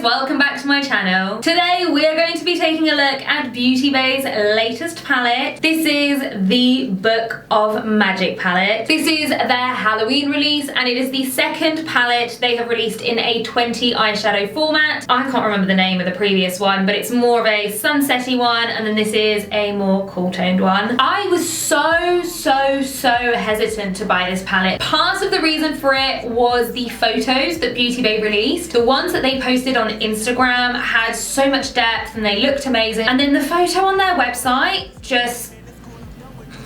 guys, welcome back to my channel. Today we are going to be taking a look at Beauty Bay's latest palette. This is the Book of Magic palette. This is their Halloween release and it is the second palette they have released in a 20 eyeshadow format. I can't remember the name of the previous one, but it's more of a sunsetty one, and then this is a more cool toned one. I was so hesitant to buy this palette. Part of the reason for it was the photos that Beauty Bay released. The ones that they posted on Instagram had so much depth and they looked amazing, and then the photo on their website just,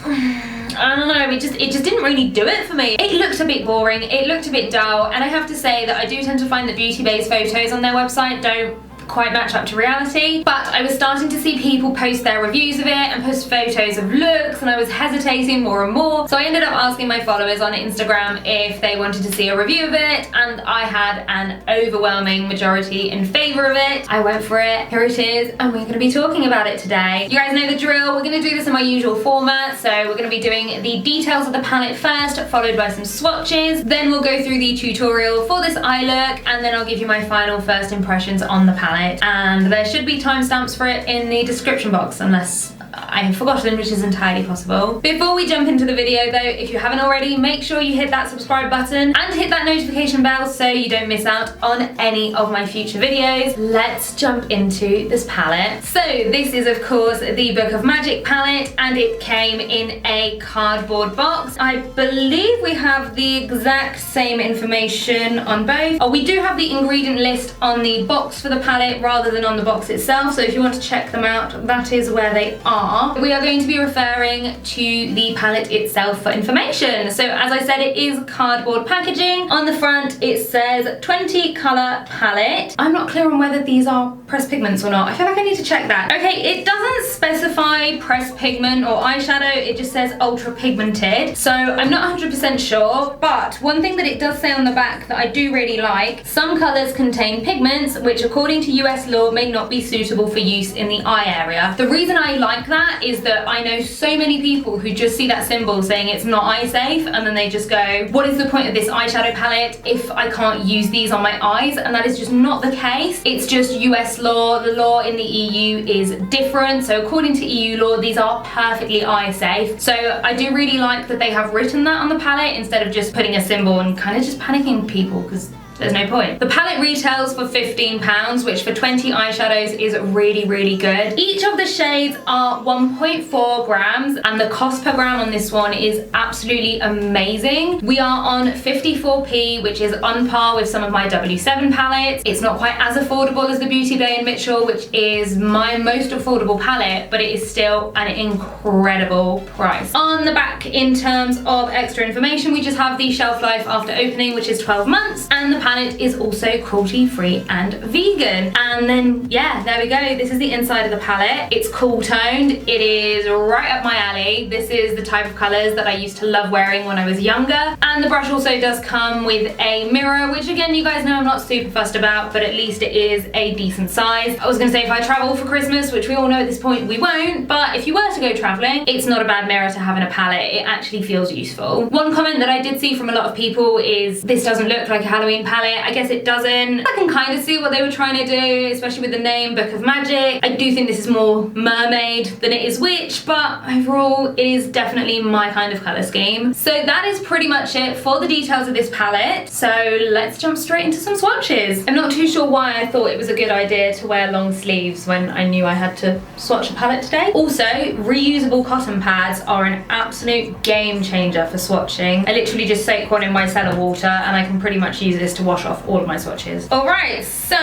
I don't know, it just didn't really do it for me. It looked a bit boring, it looked a bit dull, and I have to say that I do tend to find that Beauty Bay's photos on their website don't quite match up to reality, but I was starting to see people post their reviews of it and post photos of looks, and I was hesitating more and more, so I ended up asking my followers on Instagram if they wanted to see a review of it, and I had an overwhelming majority in favor of it. I went for it, here it is, and we're going to be talking about it today. You guys know the drill, we're going to do this in my usual format, so we're going to be doing the details of the palette first, followed by some swatches, then we'll go through the tutorial for this eye look, and then I'll give you my final first impressions on the palette. And there should be timestamps for it in the description box, unless I have forgotten, which is entirely possible. Before we jump into the video though, if you haven't already, make sure you hit that subscribe button and hit that notification bell so you don't miss out on any of my future videos. Let's jump into this palette. So this is of course the Book of Magic palette, and it came in a cardboard box. I believe we have the exact same information on both. Oh, we do have the ingredient list on the box for the palette rather than on the box itself, so if you want to check them out, that is where they are. We are going to be referring to the palette itself for information. So as I said, it is cardboard packaging. On the front it says 20 colour palette. I'm not clear on whether these are pressed pigments or not. I feel like I need to check that. Okay, it doesn't specify pressed pigment or eyeshadow, it just says ultra pigmented. So I'm not 100% sure, but one thing that it does say on the back that I do really like, some colours contain pigments which according to US law may not be suitable for use in the eye area. The reason I like that is that I know so many people who just see that symbol saying it's not eye safe, and then they just go, what is the point of this eyeshadow palette if I can't use these on my eyes? And that is just not the case. It's just US law. The law in the EU is different, so according to EU law these are perfectly eye safe. So I do really like that they have written that on the palette instead of just putting a symbol and kind of just panicking people, because there's no point. The palette retails for £15, which for 20 eyeshadows is really good. Each of the shades are 1.4 grams, and the cost per gram on this one is absolutely amazing. We are on 54p, which is on par with some of my W7 palettes. It's not quite as affordable as the Beauty Bay and Mitchell, which is my most affordable palette, but it is still an incredible price. On the back, in terms of extra information, we just have the shelf life after opening, which is 12 months, and the palette is also cruelty-free and vegan. And then, yeah, there we go. This is the inside of the palette. It's cool toned. It is right up my alley. This is the type of colours that I used to love wearing when I was younger. And the brush also does come with a mirror, which again, you guys know I'm not super fussed about, but at least it is a decent size. I was gonna say if I travel for Christmas, which we all know at this point we won't, but if you were to go travelling, it's not a bad mirror to have in a palette. It actually feels useful. One comment that I did see from a lot of people is, this doesn't look like a Halloween palette. I guess it doesn't. I can kind of see what they were trying to do, especially with the name Book of Magic. I do think this is more mermaid than it is witch, but overall it is definitely my kind of colour scheme. So that is pretty much it for the details of this palette. So let's jump straight into some swatches. I'm not too sure why I thought it was a good idea to wear long sleeves when I knew I had to swatch a palette today. Also, reusable cotton pads are an absolute game changer for swatching. I literally just soak one in my cellar water and I can pretty much use this to wash off all of my swatches. Alright, so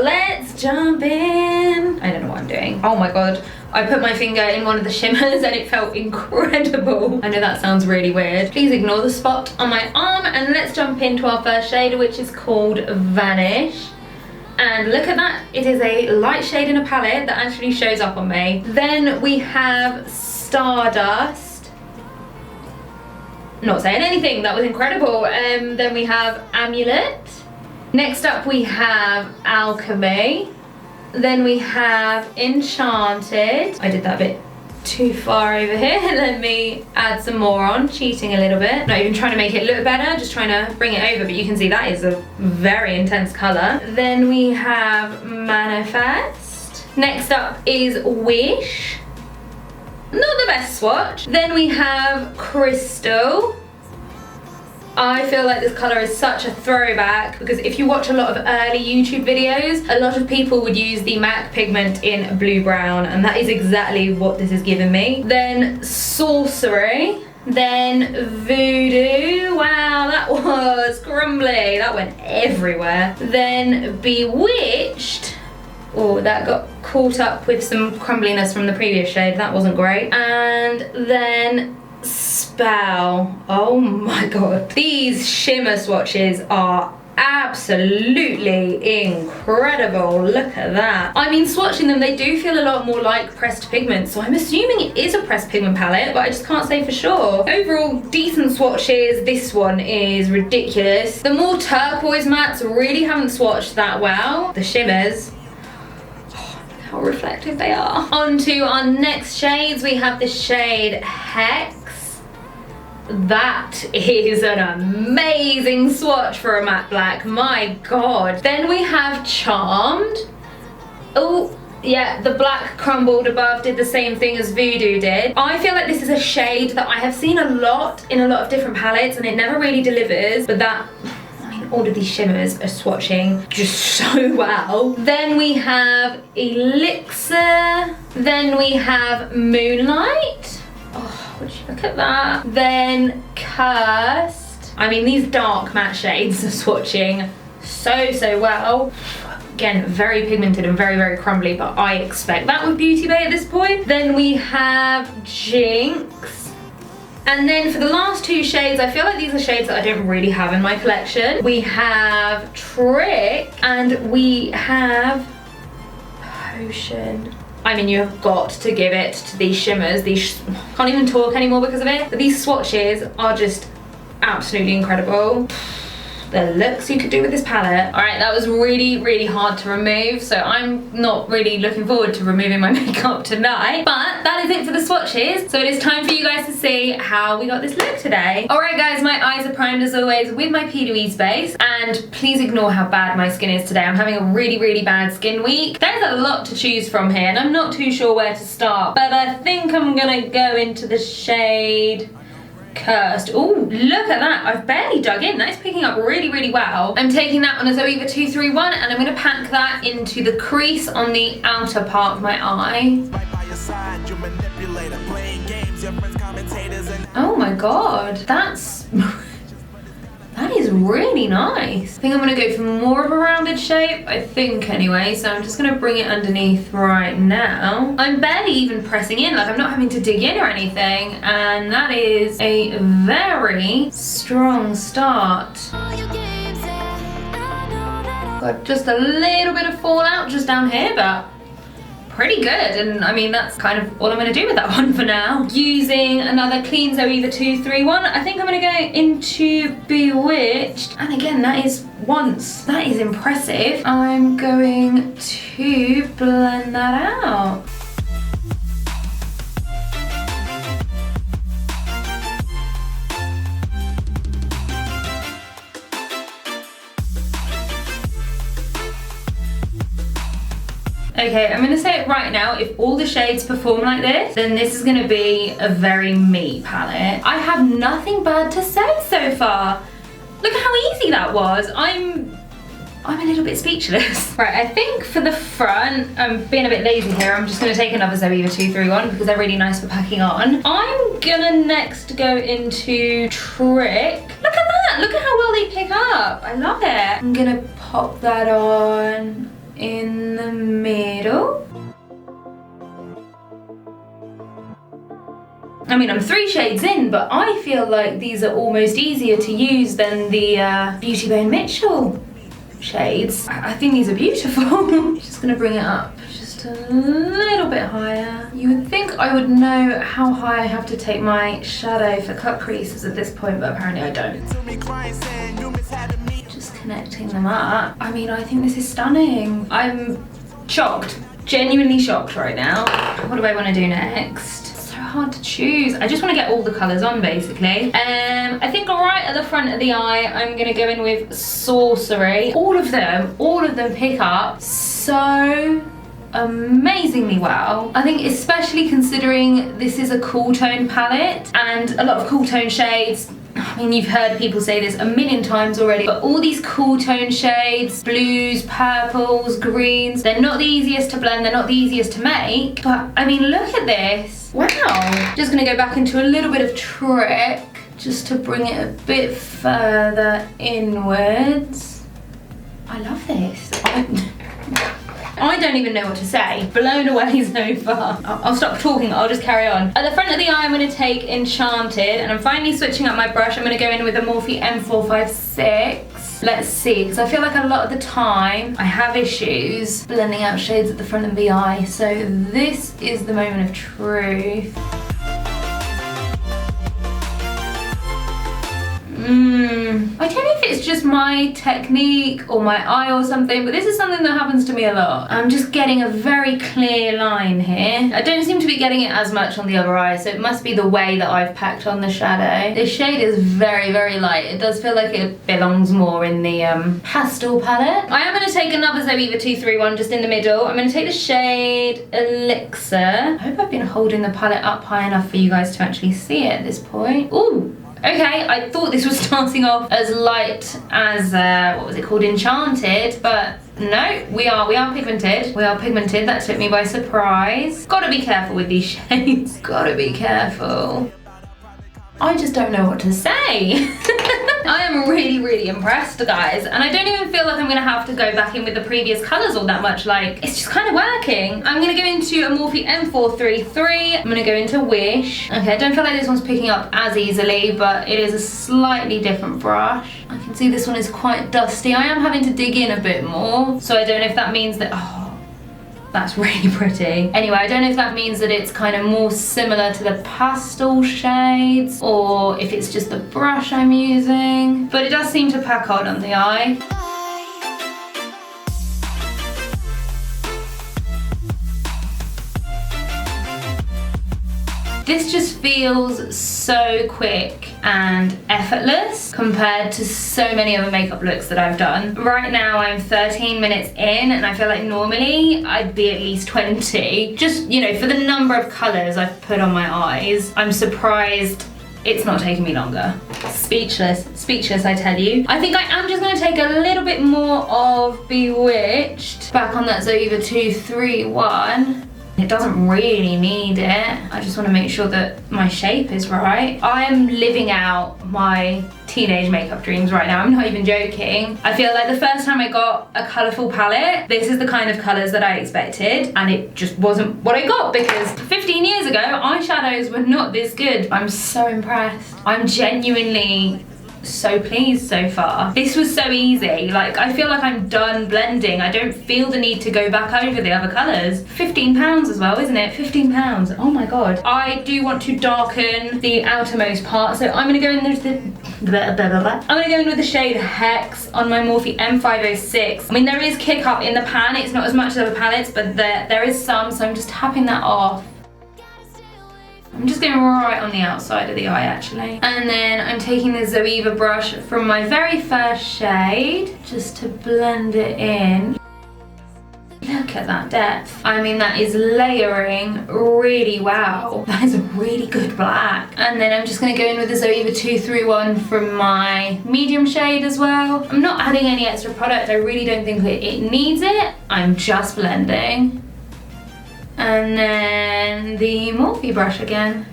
let's jump in. I don't know what I'm doing. Oh my god. I put my finger in one of the shimmers and it felt incredible. I know that sounds really weird. Please ignore the spot on my arm, and let's jump into our first shade, which is called Vanish. And look at that, it is a light shade in a palette that actually shows up on me. Then we have Stardust. Not saying anything, that was incredible. Then we have Amulet. Next up we have Alchemy. Then we have Enchanted. I did that a bit too far over here. Let me add some more on, cheating a little bit. Not even trying to make it look better, just trying to bring it over, but you can see that is a very intense color. Then we have Manifest. Next up is Wish. Not the best swatch. Then we have Crystal. I feel like this colour is such a throwback because if you watch a lot of early YouTube videos, a lot of people would use the MAC pigment in blue brown, and that is exactly what this is giving me. Then Sorcery. Then Voodoo. Wow, that was crumbly. That went everywhere. Then Bewitched. Oh, that got caught up with some crumbliness from the previous shade. That wasn't great. And then Spell. Oh my god. These shimmer swatches are absolutely incredible. Look at that. I mean, swatching them, they do feel a lot more like pressed pigment, so I'm assuming it is a pressed pigment palette, but I just can't say for sure. Overall, decent swatches. This one is ridiculous. The more turquoise mattes really haven't swatched that well. The shimmers, how reflective they are. On to our next shades. We have the shade Hex. That is an amazing swatch for a matte black, my god. Then we have Charmed. Oh, yeah, the black crumbled above did the same thing as Voodoo did. I feel like this is a shade that I have seen a lot in a lot of different palettes and it never really delivers, but that, all of these shimmers are swatching just so well. Then we have Elixir. Then we have Moonlight. Oh, would you look at that? Then Cursed. I mean, these dark matte shades are swatching so well. Again, very pigmented and very crumbly, but I expect that with Beauty Bay at this point. Then we have Jinx. And then for the last two shades, I feel like these are shades that I don't really have in my collection. We have Trick and we have Potion. I mean, you have got to give it to these shimmers. These can't even talk anymore because of it. But these swatches are just absolutely incredible. The looks you could do with this palette. All right, that was really hard to remove, so I'm not really looking forward to removing my makeup tonight. But that is it for the swatches. So it is time for you guys to see how we got this look today. All right, guys, my eyes are primed as always with my P2E base, and please ignore how bad my skin is today. I'm having a really bad skin week. There's a lot to choose from here, and I'm not too sure where to start, but I think I'm gonna go into the shade Cursed. Oh, look at that. I've barely dug in. That's picking up really well. I'm taking that on a Zoeva 231 and I'm going to pack that into the crease on the outer part of my eye. Oh my god, that is really nice. I think I'm gonna go for more of a rounded shape, I think anyway, so I'm just gonna bring it underneath right now. I'm barely even pressing in, like I'm not having to dig in or anything, and that is a very strong start. Got just a little bit of fallout just down here, but pretty good, and I mean that's kind of all I'm going to do with that one for now. Using another clean Zoeva 231, I think I'm going to go into Bewitched, and again that is impressive. I'm going to blend that out. Okay, I'm gonna say it right now, if all the shades perform like this, then this is gonna be a very me palette. I have nothing bad to say so far. Look at how easy that was. I'm a little bit speechless. Right, I think for the front, I'm being a bit lazy here, I'm just gonna take another Zoeva 231 because they're really nice for packing on. I'm gonna next go into Trick. Look at that, look at how well they pick up. I love it. I'm gonna pop that on in the middle. I mean, I'm 3 shades in, but I feel like these are almost easier to use than the Beauty Bay and Mitchell shades. I think these are beautiful. Just gonna bring it up just a little bit higher. You would think I would know how high I have to take my shadow for cut creases at this point, but apparently I don't. Connecting them up. I mean, I think this is stunning. I'm shocked, genuinely shocked right now. What do I want to do next? hard to choose. I just want to get all the colours on basically. I think right at the front of the eye, I'm going to go in with Sorcery. All of them pick up so amazingly well. I think especially considering this is a cool tone palette and a lot of cool tone shades. I mean, you've heard people say this a million times already, but all these cool tone shades, blues, purples, greens, they're not the easiest to blend, they're not the easiest to make, but I mean, look at this. Wow. Just gonna go back into a little bit of Trick just to bring it a bit further inwards. I love this. I don't even know what to say. Blown away so far. I'll stop talking, I'll just carry on. At the front of the eye, I'm going to take Enchanted, and I'm finally switching up my brush. I'm going to go in with a Morphe M456. Let's see, because I feel like a lot of the time, I have issues blending out shades at the front of the eye. So this is the moment of truth. I don't know if it's just my technique or my eye or something, but this is something that happens to me a lot. I'm just getting a very clear line here. I don't seem to be getting it as much on the other eye, so it must be the way that I've packed on the shadow. This shade is very, very light. It does feel like it belongs more in the pastel palette. I am going to take another Zoeva 231 just in the middle. I'm going to take the shade Elixir. I hope I've been holding the palette up high enough for you guys to actually see it at this point. Ooh. Okay, I thought this was starting off as light as, what was it called, Enchanted, but no, we are pigmented. We are pigmented, that took me by surprise. Gotta be careful with these shades, gotta be careful. I just don't know what to say. I am really, really impressed, guys, and I don't even feel like I'm gonna have to go back in with the previous colours all that much. Like, it's just kind of working. I'm gonna go into a Morphe M433. I'm gonna go into Wish. Okay, I don't feel like this one's picking up as easily, but it is a slightly different brush. I can see this one is quite dusty. I am having to dig in a bit more, so I don't know if that means that, oh, that's really pretty. Anyway, I don't know if that means that it's kind of more similar to the pastel shades or if it's just the brush I'm using, but it does seem to pack on the eye. This just feels so quick and effortless compared to so many other makeup looks that I've done. Right now I'm 13 minutes in and I feel like normally I'd be at least 20. Just, you know, for the number of colours I've put on my eyes, I'm surprised it's not taking me longer. Speechless, speechless, I tell you. I think I am just gonna take a little bit more of Bewitched back on that Zoeva 231. It doesn't really need it. I just want to make sure that my shape is right. I am living out my teenage makeup dreams right now. I'm not even joking. I feel like the first time I got a colourful palette, this is the kind of colours that I expected, and it just wasn't what I got because 15 years ago, eyeshadows were not this good. I'm so impressed. I'm genuinely so pleased so far. This was so easy. Like, I feel like I'm done blending. I don't feel the need to go back over the other colours. £15 as well, isn't it? £15. Oh my god. I do want to darken the outermost part, so I'm gonna go in with the shade Hex on my Morphe M506. I mean, there is kick up in the pan. It's not as much as other palettes, but there is some, so I'm just tapping that off. I'm just going right on the outside of the eye actually. And then I'm taking the Zoeva brush from my very first shade just to blend it in. Look at that depth. I mean, that is layering really well. That is a really good black. And then I'm just going to go in with the Zoeva 231 from my medium shade as well. I'm not adding any extra product. I really don't think it needs it. I'm just blending. And then the Morphe brush again.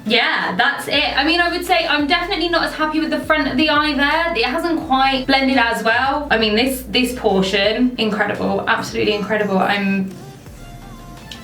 Yeah, that's it. I mean, I would say I'm definitely not as happy with the front of the eye there. It hasn't quite blended as well. I mean, this portion, incredible, absolutely incredible. I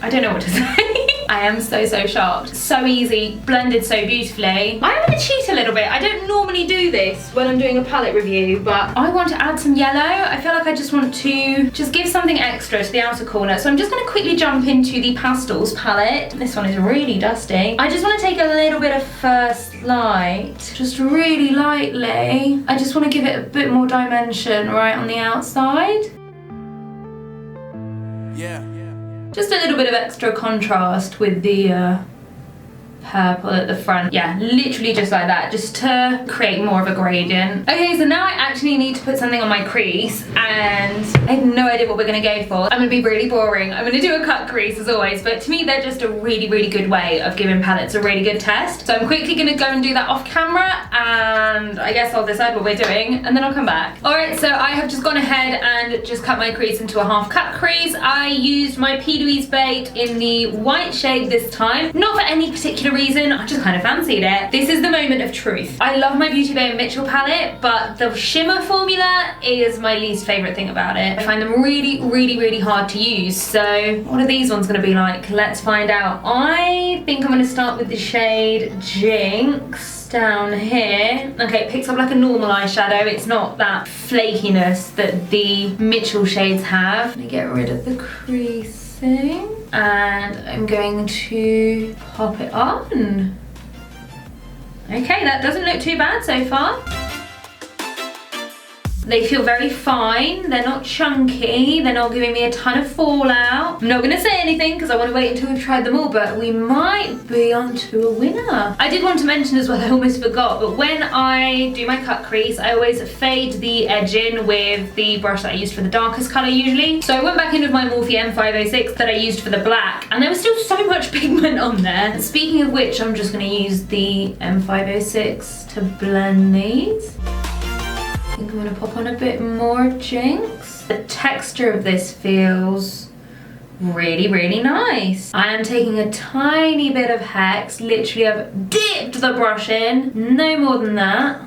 don't know what to say. I am so shocked. So easy, blended so beautifully. I'm gonna cheat a little bit. I don't normally do this when I'm doing a palette review, but I want to add some yellow. I feel like I just want to give something extra to the outer corner. So I'm just gonna quickly jump into the Pastels palette. This one is really dusty. I just wanna take a little bit of First Light, just really lightly. I just wanna give it a bit more dimension right on the outside. Yeah. Just a little bit of extra contrast with the purple at the front. Yeah, literally just like that, just to create more of a gradient. Okay, so now I actually need to put something on my crease, and I have no idea what we're gonna go for. I'm gonna be really boring. I'm gonna do a cut crease as always, but to me they're just a really, really good way of giving palettes a really good test. So I'm quickly gonna go and do that off camera, and I guess I'll decide what we're doing, and then I'll come back. All right, so I have just gone ahead and just cut my crease into a half cut crease. I used my P. Louise bait in the white shade this time, not for any particular reason, I just kind of fancied it. This is the moment of truth. I love my Beauty Bay and Mitchell palette, but the shimmer formula is my least favorite thing about it. I find them really, really, really hard to use. So what are these ones gonna be like? Let's find out. I think I'm gonna start with the shade Jinx down here. Okay, it picks up like a normal eyeshadow. It's not that flakiness that the Mitchell shades have. Let me get rid of the creasing, and I'm going to pop it on. Okay, that doesn't look too bad so far. They feel very fine, they're not chunky, they're not giving me a ton of fallout. I'm not gonna say anything because I want to wait until we've tried them all, but we might be onto a winner. I did want to mention as well, I almost forgot, but when I do my cut crease, I always fade the edge in with the brush that I used for the darkest colour usually. So I went back in with my Morphe M506 that I used for the black, and there was still so much pigment on there. Speaking of which, I'm just gonna use the M506 to blend these. I think I'm gonna pop on a bit more Jinx. The texture of this feels really, really nice. I am taking a tiny bit of Hex, literally I've dipped the brush in, no more than that.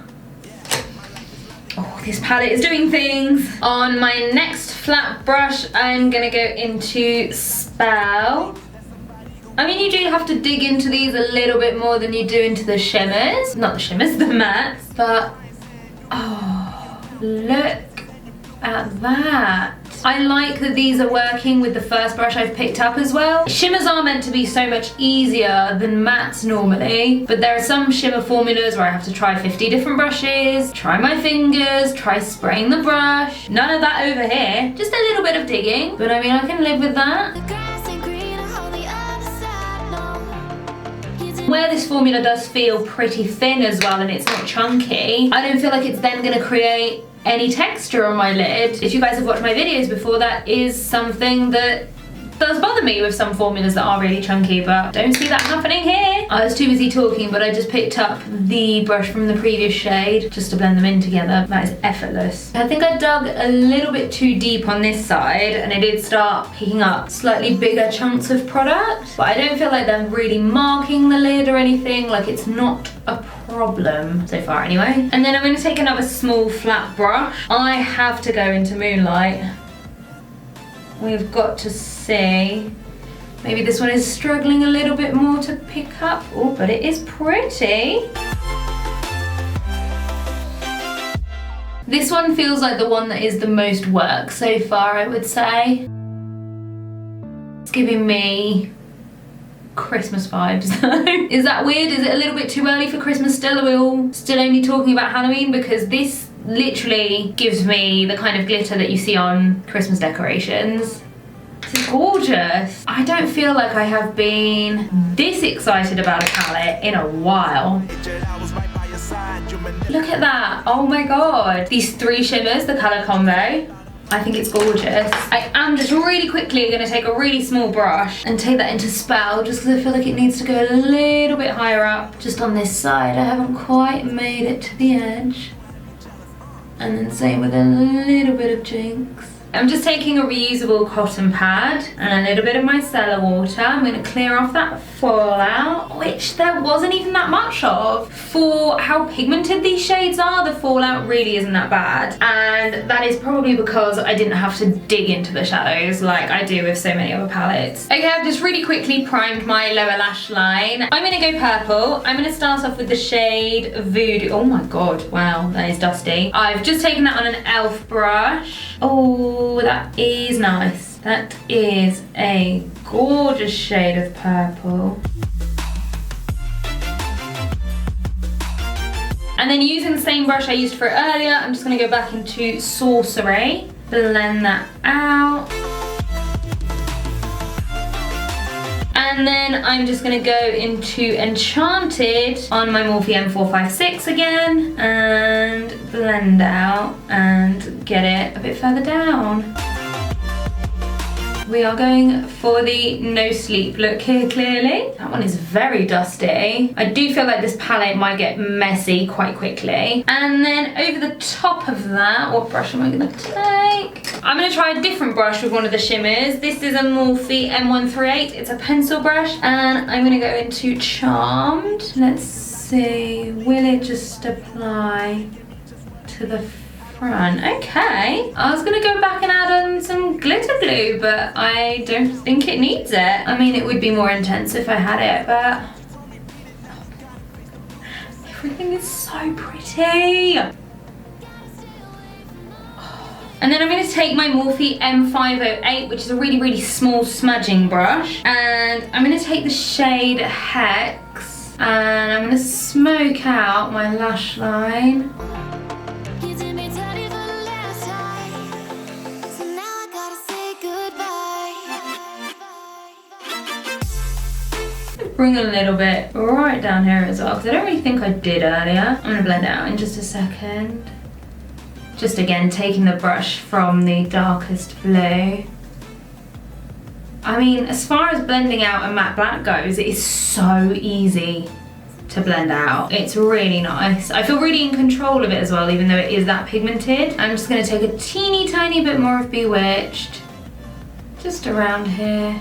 Oh, this palette is doing things. On my next flat brush, I'm gonna go into Spell. I mean, you do have to dig into these a little bit more than you do into the shimmers. Not the shimmers, the mattes, but oh, look at that. I like that these are working with the first brush I've picked up as well. Shimmers are meant to be so much easier than mattes normally, but there are some shimmer formulas where I have to try 50 different brushes, try my fingers, try spraying the brush. None of that over here, just a little bit of digging, but I mean, I can live with that. Where this formula does feel pretty thin as well and it's not chunky, I don't feel like it's then gonna create any texture on my lid. If you guys have watched my videos before, that is something that does bother me with some formulas that are really chunky, but don't see that happening here. I was too busy talking, but I just picked up the brush from the previous shade just to blend them in together. That is effortless. I think I dug a little bit too deep on this side, and I did start picking up slightly bigger chunks of product, but I don't feel like they're really marking the lid or anything. Like, it's not a problem so far anyway. And then I'm going to take another small flat brush. I have to go into Moonlight. We've got to see. Maybe this one is struggling a little bit more to pick up. Oh, but it is pretty. This one feels like the one that is the most work so far, I would say. It's giving me Christmas vibes. Is that weird? Is it a little bit too early for Christmas still? Are we all still only talking about Halloween? Because this literally gives me the kind of glitter that you see on Christmas decorations. This is gorgeous. I don't feel like I have been this excited about a palette in a while. Look at that, oh my god. These three shimmers, the colour combo, I think it's gorgeous. I am just really quickly gonna take a really small brush and take that into Spell, just because I feel like it needs to go a little bit higher up. Just on this side, I haven't quite made it to the edge. And then same with a little bit of Jinx. I'm just taking a reusable cotton pad and a little bit of micellar water. I'm going to clear off that fallout, which there wasn't even that much of. For how pigmented these shades are, the fallout really isn't that bad. And that is probably because I didn't have to dig into the shadows like I do with so many other palettes. Okay, I've just really quickly primed my lower lash line. I'm going to go purple. I'm going to start off with the shade Voodoo. Oh my god, wow, that is dusty. I've just taken that on an e.l.f. brush. Oh, that is nice. That is a gorgeous shade of purple. And then using the same brush I used for it earlier, I'm just going to go back into Sorcery, blend that out. And And then I'm just gonna go into Enchanted on my Morphe M456 again and blend out and get it a bit further down. We are going for the no sleep look here, clearly. That one is very dusty. I do feel like this palette might get messy quite quickly. And then over the top of that, what brush am I gonna take? I'm gonna try a different brush with one of the shimmers. This is a Morphe M138. It's a pencil brush. And I'm gonna go into Charmed. Let's see, will it just apply to the front? Okay. I was gonna go back and add on some glitter glue, but I don't think it needs it. I mean, it would be more intense if I had it, but everything is so pretty. And then I'm going to take my Morphe M508, which is a really, really small smudging brush, and I'm going to take the shade Hex, and I'm going to smoke out my lash line. Bring a little bit right down here as well, because I don't really think I did earlier. I'm going to blend it out in just a second. Just again, taking the brush from the darkest blue. I mean, as far as blending out a matte black goes, it is so easy to blend out. It's really nice. I feel really in control of it as well, even though it is that pigmented. I'm just going to take a teeny tiny bit more of Bewitched, just around here.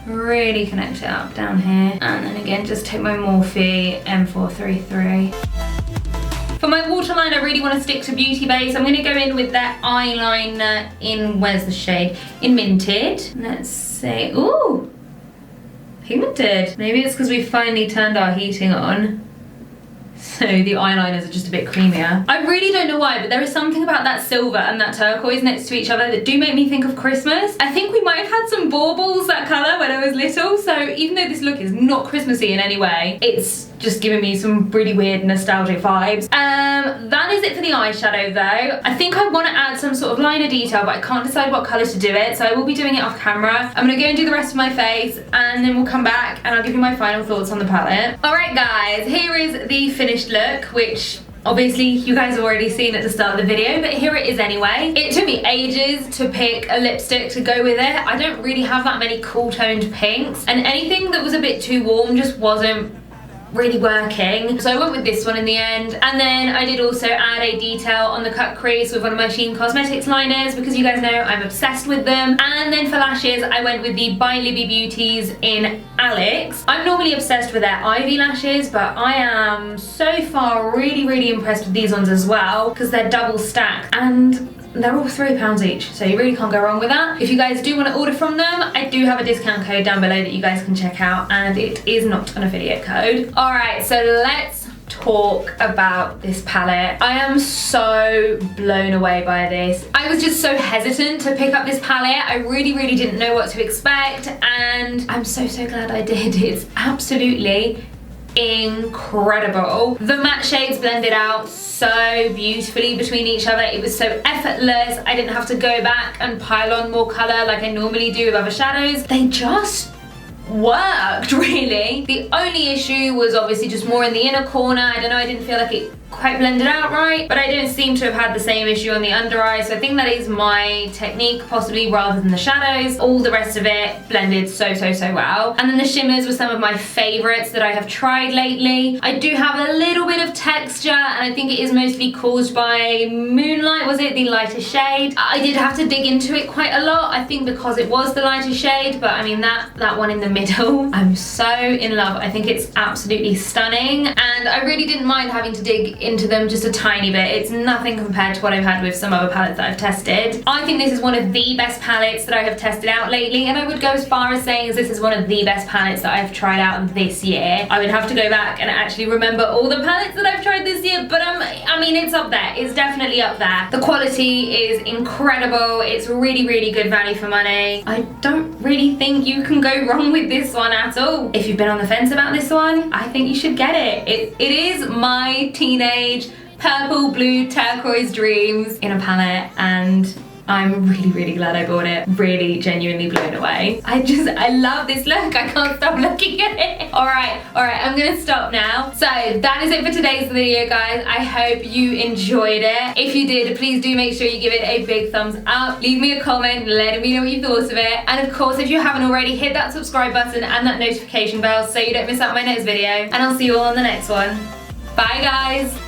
Really connect it up down here. And then again, just take my Morphe M433. For my waterline, I really want to stick to Beauty Base. I'm going to go in with that eyeliner in, where's the shade? In Minted. Let's see. Ooh, pigmented. Maybe it's because we finally turned our heating on, so the eyeliners are just a bit creamier. I really don't know why, but there is something about that silver and that turquoise next to each other that do make me think of Christmas. I think we might have had some baubles that colour when I was little, so even though this look is not Christmassy in any way, it's just giving me some really weird nostalgic vibes. That is it for the eyeshadow though. I think I want to add some sort of liner detail, but I can't decide what colour to do it, so I will be doing it off camera. I'm going to go and do the rest of my face, and then we'll come back and I'll give you my final thoughts on the palette. Alright guys, here is the finished look, which obviously you guys have already seen at the start of the video, but here it is anyway. It took me ages to pick a lipstick to go with it. I don't really have that many cool toned pinks, and anything that was a bit too warm just wasn't really working, so I went with this one in the end. And then I did also add a detail on the cut crease with one of my Shein Cosmetics liners, because you guys know I'm obsessed with them. And then for lashes, I went with the By Libby Beauties in Alex. I'm normally obsessed with their Ivy lashes, but I am so far really impressed with these ones as well, because they're double stacked and they're all £3 each, so you really can't go wrong with that. If you guys do want to order from them, I do have a discount code down below that you guys can check out, and it is not an affiliate code. Alright, so let's talk about this palette. I am so blown away by this. I was just so hesitant to pick up this palette. I really didn't know what to expect, and I'm so glad I did. It's absolutely incredible. The matte shades blended out so beautifully between each other. It was so effortless. I didn't have to go back and pile on more color like I normally do with other shadows. They just worked, really. The only issue was obviously just more in the inner corner. I don't know, I didn't feel like it quite blended out right, but I don't seem to have had the same issue on the under eye, so I think that is my technique possibly rather than the shadows. All the rest of it blended so well. And then the shimmers were some of my favorites that I have tried lately. I do have a little bit of texture, and I think it is mostly caused by Moonlight, was it, the lighter shade? I did have to dig into it quite a lot, I think because it was the lighter shade, but I mean that one in the middle, I'm so in love. I think it's absolutely stunning, and I really didn't mind having to dig into them just a tiny bit. It's nothing compared to what I've had with some other palettes that I've tested. I think this is one of the best palettes that I have tested out lately, and I would go as far as saying this is one of the best palettes that I've tried out this year. I would have to go back and actually remember all the palettes that I've tried this year, but I mean, it's up there. It's definitely up there. The quality is incredible. It's really good value for money. I don't really think you can go wrong with this one at all. If you've been on the fence about this one, I think you should get it. It is my teenage purple, blue, turquoise dreams in a palette, and I'm really, really glad I bought it. Really genuinely blown away. I love this look. I can't stop looking at it. All right, I'm gonna stop now. So that is it for today's video, guys. I hope you enjoyed it. If you did, please do make sure you give it a big thumbs up. Leave me a comment, letting me know what you thought of it. And of course, if you haven't already, hit that subscribe button and that notification bell so you don't miss out on my next video. And I'll see you all on the next one. Bye, guys.